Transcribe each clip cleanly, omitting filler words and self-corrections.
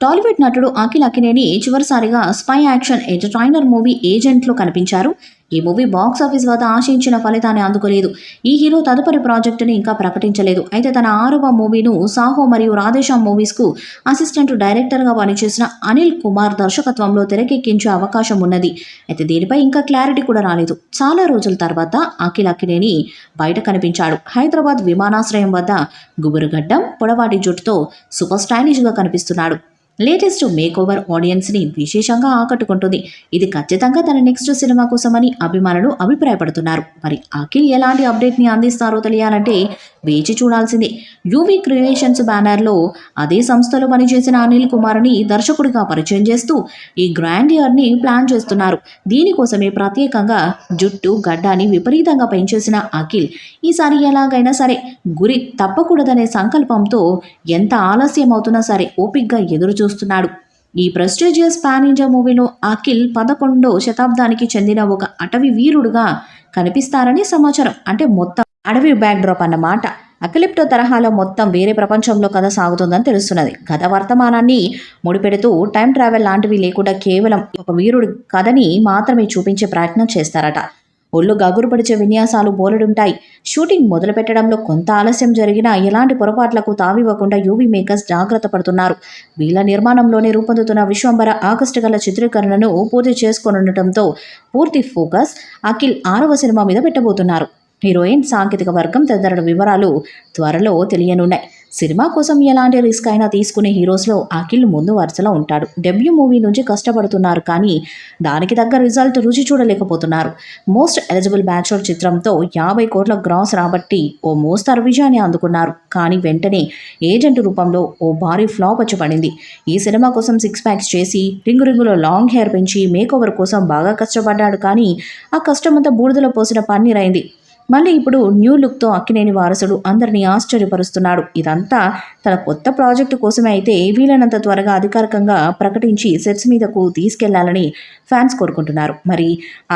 టాలీవుడ్ నటుడు అఖిల్ అక్కినేని చివరిసారిగా spy action entertainer movie ఏజెంట్లో కనిపించారు. ఈ మూవీ బాక్స్ ఆఫీస్ వద్ద ఆశించిన ఫలితాన్ని అందుకోలేదు. ఈ హీరో తదుపరి ప్రాజెక్టుని ఇంకా ప్రకటించలేదు. అయితే తన 6వ మూవీను సాహో మరియు రాధేశ్యామ్ మూవీస్కు అసిస్టెంట్ డైరెక్టర్గా పనిచేసిన అనిల్ కుమార్ దర్శకత్వంలో తెరకెక్కించే అవకాశం ఉన్నది. అయితే దీనిపై ఇంకా క్లారిటీ కూడా రాలేదు. చాలా రోజుల తర్వాత అఖిల్ అక్కినేని బయట కనిపించాడు. హైదరాబాద్ విమానాశ్రయం వద్ద గుబురుగడ్డం, పొడవాటి జుట్టుతో సూపర్ స్టైలిష్గా కనిపిస్తున్నాడు. లేటెస్ట్ మేక్ ఓవర్ ఆడియన్స్ని విశేషంగా ఆకట్టుకుంటుంది. ఇది ఖచ్చితంగా తన నెక్స్ట్ సినిమా కోసమని అభిమానులు అభిప్రాయపడుతున్నారు. మరి అఖిల్ ఎలాంటి అప్డేట్ని అందిస్తారో తెలియాలంటే వేచి చూడాల్సిందే. యూవీ క్రియేషన్స్ బ్యానర్లో అదే సంస్థలో పనిచేసిన అనిల్ కుమార్ని దర్శకుడిగా పరిచయం చేస్తూ ఈ గ్రాండ్ ఇయర్ని ప్లాన్ చేస్తున్నారు. దీనికోసమే ప్రత్యేకంగా జుట్టు గడ్డాన్ని విపరీతంగా పెంచేసిన అఖిల్ ఈసారి ఎలాగైనా సరే గురి తప్పకూడదనే సంకల్పంతో ఎంత ఆలస్యం అవుతున్నా సరే ఓపిగ్గా ఎదురు చూస్తున్నాడు. ఈ ప్రెస్టీజియస్ పాన్ ఇండియా మూవీలో అఖిల్ 11వ శతాబ్దానికి చెందిన ఒక అటవీ వీరుడుగా కనిపిస్తారని సమాచారం. అంటే మొత్తం అడవి బ్యాక్డ్రాప్ అన్నమాట. అకలిప్టో తరహాలో మొత్తం వేరే ప్రపంచంలో కథ సాగుతుందని తెలుస్తున్నది. గత వర్తమానాన్ని ముడిపెడుతూ టైం ట్రావెల్ లాంటివి లేకుండా కేవలం ఒక వీరుడి కథని మాత్రమే చూపించే ప్రయత్నం చేస్తారట. ఒళ్ళు గగురుపడిచే విన్యాసాలు బోలెడుంటాయి. షూటింగ్ మొదలు పెట్టడంలో కొంత ఆలస్యం జరిగినా ఎలాంటి పొరపాట్లకు తావివ్వకుండా యూవీ మేకర్స్ జాగ్రత్త పడుతున్నారు. వీళ్ళ నిర్మాణంలోనే రూపొందుతున్న విశ్వంబర ఆగస్టు గల చిత్రీకరణను పూర్తి చేసుకోనుండటంతో పూర్తి ఫోకస్ అఖిల్ 6వ సినిమా మీద పెట్టబోతున్నారు. హీరోయిన్, సాంకేతిక వర్గం తదితర వివరాలు త్వరలో తెలియనున్నాయి. సినిమా కోసం ఎలాంటి రిస్క్ అయినా తీసుకునే హీరోస్లో అఖిల్ ముందు వరుసలో ఉంటాడు. డెబ్యూ మూవీ నుంచి కష్టపడుతున్నారు కానీ దానికి తగ్గ రిజల్ట్ రుచి చూడలేకపోతున్నారు. మోస్ట్ ఎలిజిబుల్ బ్యాచులర్ చిత్రంతో 50 కోట్ల గ్రాస్ రాబట్టి ఓ మోస్తరు విజయాన్ని అందుకున్నారు. కానీ వెంటనే ఏజెంట్ రూపంలో ఓ భారీ ఫ్లాప్ వచ్చి పడింది. ఈ సినిమా కోసం 6 ప్యాక్స్ చేసి రింగులో లాంగ్ హెయిర్ పెంచి మేకోవర్ కోసం బాగా కష్టపడ్డాడు. కానీ ఆ కష్టమంతా బూడిదలో పోసిన పన్నీరైంది. మళ్ళీ ఇప్పుడు న్యూ లుక్తో అక్కినేని వారసుడు అందరినీ ఆశ్చర్యపరుస్తున్నాడు. ఇదంతా తన కొత్త ప్రాజెక్టు కోసమే అయితే వీలైనంత త్వరగా అధికారికంగా ప్రకటించి సెట్స్ మీదకు తీసుకెళ్లాలని ఫ్యాన్స్ కోరుకుంటున్నారు. మరి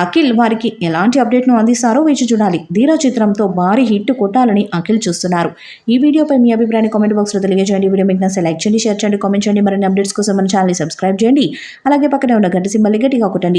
అఖిల్ వారికి ఎలాంటి అప్డేట్ను అందిస్తారో వేచి చూడాలి. ధీరా చిత్రంతో భారీ హిట్ కొట్టాలని అఖిల్ చూస్తున్నారు. ఈ వీడియోపై మీ అభిప్రాయాన్ని కామెంట్ బాక్స్లో తెలియజేయండి. వీడియో మీకు నచ్చితే లైక్ చేయండి, షేర్ చేయండి, కామెంట్ చేయండి. మరిన్ని అప్డేట్స్ కోసం మన ఛానల్ని సబ్స్క్రైబ్ చేయండి. అలాగే పక్కనే ఉన్న గంట సింబల్ని గట్టిగా కొట్టండి.